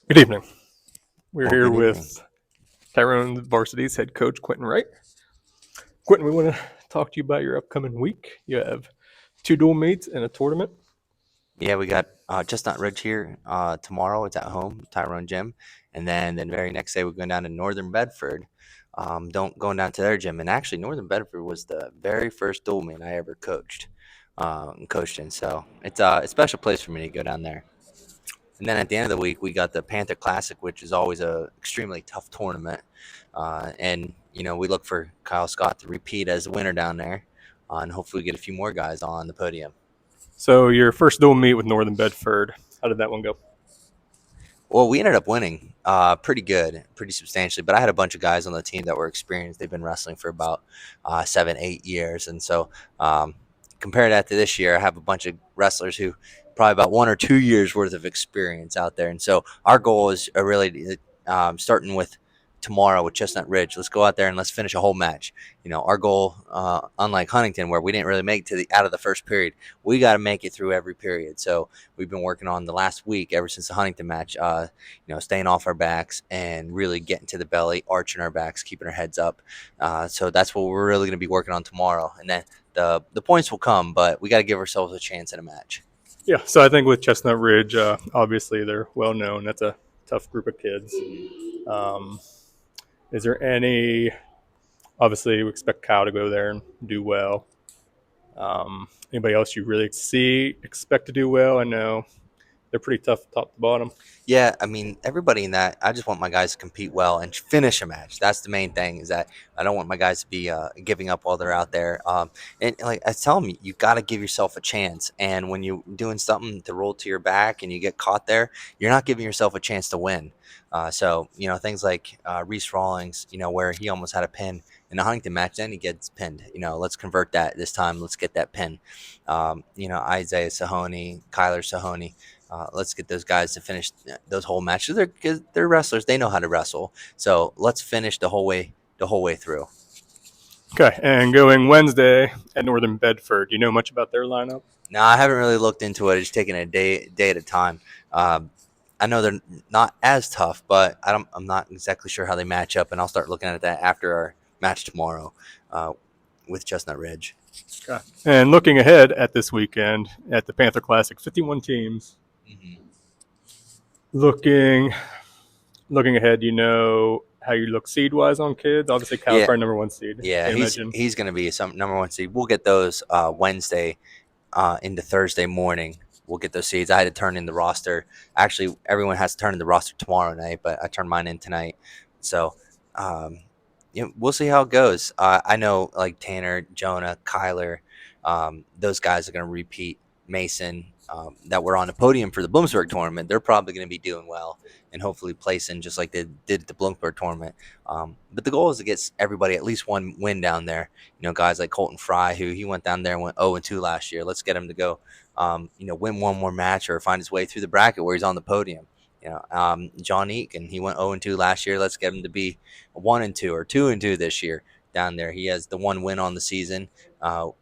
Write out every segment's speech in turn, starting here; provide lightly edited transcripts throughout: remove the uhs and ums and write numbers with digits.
Good evening. We're Well, here good evening. with Tyrone Varsity's head coach, Quentin Wright. Quentin, we want to talk to you about your upcoming week. You have two dual meets and a tournament. Yeah, we got Chestnut Ridge here tomorrow. It's at home, Tyrone Gym, and then very next day we're going down to Northern Bedford. Don't going down to their gym, and actually Northern Bedford was the very first dual meet I ever coached in. So it's a special place for me to go down there. And then at the end of the week, we got the Panther Classic, which is always a extremely tough tournament. And we look for Kyle Scott to repeat as the winner down there, and hopefully get a few more guys on the podium. So your first dual meet with Northern Bedford. How did that one go? Well, we ended up winning pretty good, pretty substantially. But I had a bunch of guys on the team that were experienced. They've been wrestling for about 7, 8 years. And so compare that to this year, I have a bunch of wrestlers who probably about 1 or 2 years worth of experience out there. And so our goal is really starting with tomorrow with Chestnut Ridge. Let's go out there and let's finish a whole match. Our goal, unlike Huntington, where we didn't really make it to the out of the first period, we got to make it through every period. So we've been working on the last week ever since the Huntington match. Staying off our backs and really getting to the belly, arching our backs, keeping our heads up. So that's what we're really going to be working on tomorrow, and then the points will come, but we got to give ourselves a chance in a match. Yeah, so I think with Chestnut Ridge, obviously they're well known. That's a tough group of kids. Um, is there any? Obviously, we expect Kyle to go there and do well. Anybody else you really expect to do well? I know they're pretty tough top to bottom. Yeah, I mean, everybody in that, I just want my guys to compete well and finish a match. That's the main thing, is that I don't want my guys to be giving up while they're out there. And like I tell them, you got to give yourself a chance. And when you're doing something to roll to your back and you get caught there, you're not giving yourself a chance to win. So things like Reese Rawlings, where he almost had a pin in the Huntington match, then he gets pinned. Let's convert that this time. Let's get that pin. Isaiah Sahoni, Kyler Sahoni. Let's get those guys to finish those whole matches. They're wrestlers. They know how to wrestle. So let's finish the whole way through. Okay, and going Wednesday at Northern Bedford. Do you know much about their lineup? Now I haven't really looked into it. Just taking a day at a time. I know they're not as tough, but I'm not exactly sure how they match up, and I'll start looking at that after our match tomorrow uh, with Chestnut Ridge. Okay. And looking ahead at this weekend at the Panther Classic, 51 teams. Hmm. Looking looking ahead, you know how you look seed wise on kids. Obviously, Kyle's Yeah, probably number one seed. yeah, Can't he's imagine. he's going to be some number one seed. We'll get those Wednesday into Thursday morning. We'll get those seeds. I had to turn in the roster. Actually, everyone has to turn in the roster tomorrow night, but I turned mine in tonight. So, um, we'll see how it goes. I know like Tanner, Jonah, Kyler, those guys are going to repeat. Mason, that were on the podium for the Bloomsburg tournament, they're probably going to be doing well and hopefully placing just like they did at the Bloomsburg tournament. But the goal is to get everybody at least one win down there. Guys like Colton Fry, who he went down there and went 0-2 last year. Let's get him to go, win one more match or find his way through the bracket where he's on the podium. John Eakin, he went 0-2 last year. Let's get him to be 1-2 or 2-2 this year down there. He has the one win on the season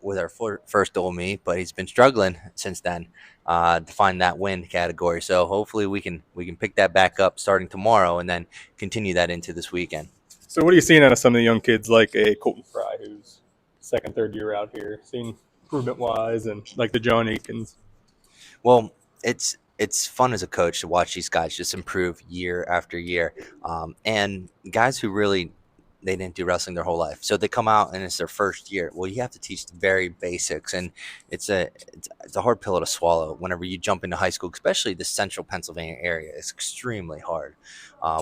with our first dual meet, but he's been struggling since then to find that win category. So hopefully we can pick that back up starting tomorrow and then continue that into this weekend. So, what are you seeing out of some of the young kids like a Colton Fry, who's second, third year out here, seeing improvement wise, and like the John Aikens? Well, it's fun as a coach to watch these guys just improve year after year, and guys who really they didn't do wrestling their whole life, so they come out and it's their first year. Well, you have to teach the very basics, and it's a hard pill to swallow whenever you jump into high school, especially the central Pennsylvania area. It's extremely hard.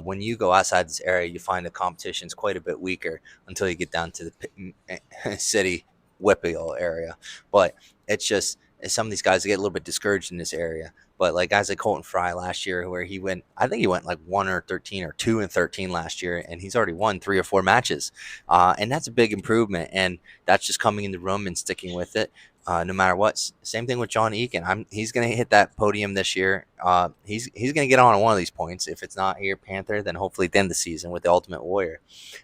When you go outside this area, you find the competition's quite a bit weaker until you get down to the city Whippeal area, but it's just some of these guys get a little bit discouraged in this area. But like guys like Colton Fry last year, where I think he went like 1-13 or 2-13 last year, and he's already won 3 or 4 matches, and that's a big improvement. And that's just coming in the room and sticking with it, no matter what. Same thing with John Eakin. He's going to hit that podium this year. He's going to get on one of these points. If it's not here, Panther, then hopefully at the end of the season with the Ultimate Warrior,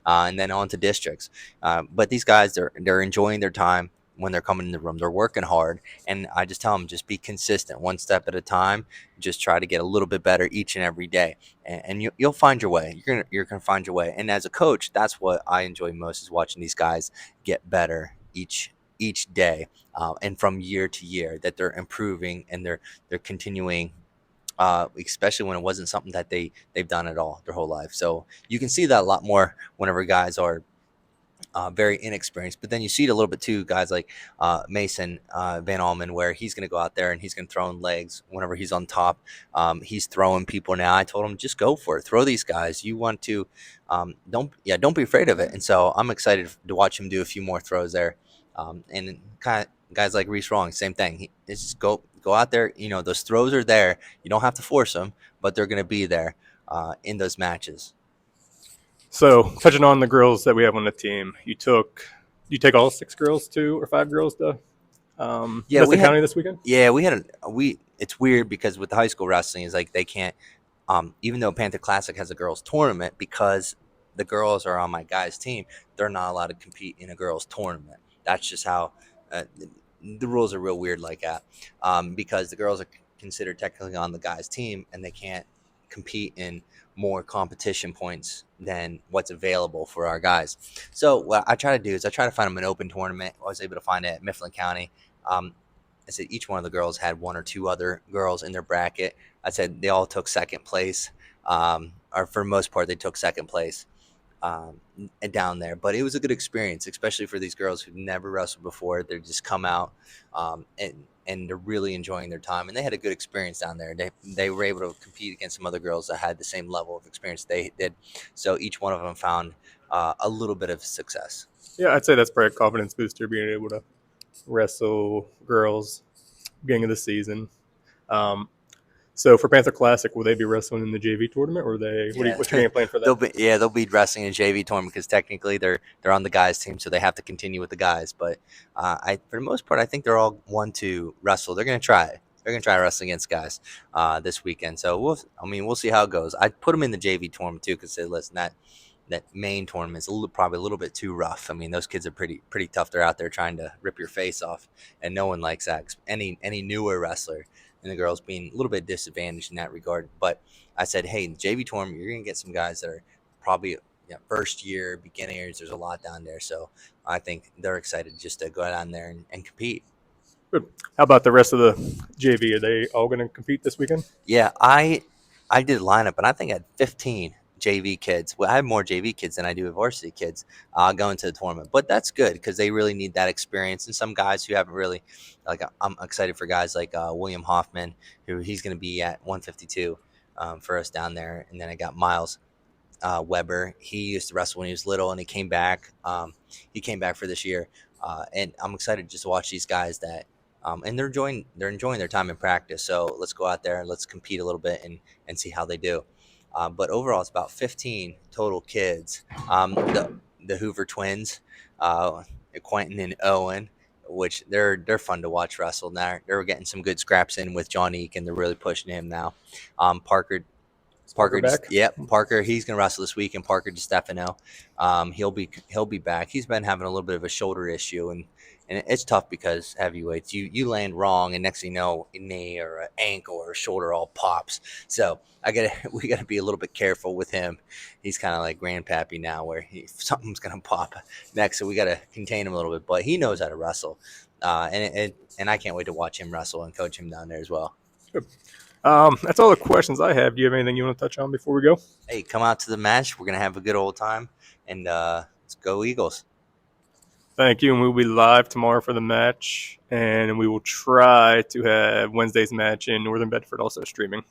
and then on to districts. But these guys, they're enjoying their time. when they're coming in the room. They're working hard, and I just tell them just be consistent, one step at a time. Just try to get a little bit better each and every day, and you'll find your way. You're gonna find your way. And as a coach, that's what I enjoy most is watching these guys get better each day, and from year to year that they're improving and they're continuing, especially when it wasn't something that they've done at all their whole life. So you can see that a lot more whenever guys are very inexperienced. But then you see it a little bit too, guys like Mason Van Alman, where he's going to go out there and he's going to throw in legs whenever he's on top. He's throwing people now. I told him just go for it, throw these guys. You want to, don't be afraid of it. And so I'm excited to watch him do a few more throws there. And kind of guys like Reese Rawlings, same thing. It's just go out there. Those throws are there. You don't have to force them, but they're going to be there in those matches. So, touching on the girls that we have on the team, you take all 6 girls to or 5 girls to Mystic County this weekend? Yeah, it's weird because with the high school wrestling is like they can't, even though Panther Classic has a girls tournament, because the girls are on my guys team, they're not allowed to compete in a girls tournament. That's just how the rules are real weird like that, because the girls are considered technically on the guys team and they can't compete in more competition points than what's available for our guys. So what I try to do is I try to find them an open tournament. I was able to find it at Mifflin County. I said each one of the girls had 1 or 2 other girls in their bracket. I said they all took second place, or for the most part they took second place down there. But it was a good experience, especially for these girls who've never wrestled before. They just come out and they're really enjoying their time, and they had a good experience down there. They were able to compete against some other girls that had the same level of experience they did. So each one of them found a little bit of success. Yeah, I'd say that's probably a confidence booster being able to wrestle girls beginning of the season. So for Panther Classic, will they be wrestling in the JV tournament, or what's your game plan for that? They'll be wrestling in JV tournament because technically they're on the guys team, so they have to continue with the guys. But for the most part, I think they're all one to wrestle. They're gonna try. They're gonna try wrestling against guys this weekend. So we'll see how it goes. I put them in the JV tournament too because listen, that main tournament is probably a little bit too rough. I mean, those kids are pretty tough. They're out there trying to rip your face off, and no one likes that. Any newer wrestler and the girls being a little bit disadvantaged in that regard. But I said, hey, the JV tournament, you're going to get some guys that are probably first year, beginners. There's a lot down there. So I think they're excited just to go down there and compete. Good. How about the rest of the JV? Are they all going to compete this weekend? Yeah, I did lineup, and I think I had 15 JV kids. Well, I have more JV kids than I do varsity kids going to the tournament, but that's good because they really need that experience. And some guys who haven't really, I'm excited for guys like William Hoffman, who he's going to be at 152 for us down there. And then I got Miles Weber. He used to wrestle when he was little, and he came back. He came back for this year, and I'm excited just to watch these guys that. And they're enjoying their time in practice. So let's go out there and let's compete a little bit and see how they do. But overall, it's about 15 total kids. The Hoover twins, Quentin and Owen, which they're fun to watch wrestle. Now they're getting some good scraps in with John Eek, and they're really pushing him now. Parker, he's gonna wrestle this week, and Parker DiStefano, he'll be back. He's been having a little bit of a shoulder issue, and it's tough because heavyweights, you land wrong, and next thing you know, a knee or an ankle or a shoulder all pops. So we gotta be a little bit careful with him. He's kind of like grandpappy now, where something's gonna pop next, so we gotta contain him a little bit. But he knows how to wrestle, and I can't wait to watch him wrestle and coach him down there as well. Good. That's all the questions I have. Do you have anything you want to touch on before we go? Hey, come out to the match. We're gonna have a good old time, and let's go Eagles. Thank you, and we'll be live tomorrow for the match, and we will try to have Wednesday's match in Northern Bedford also streaming.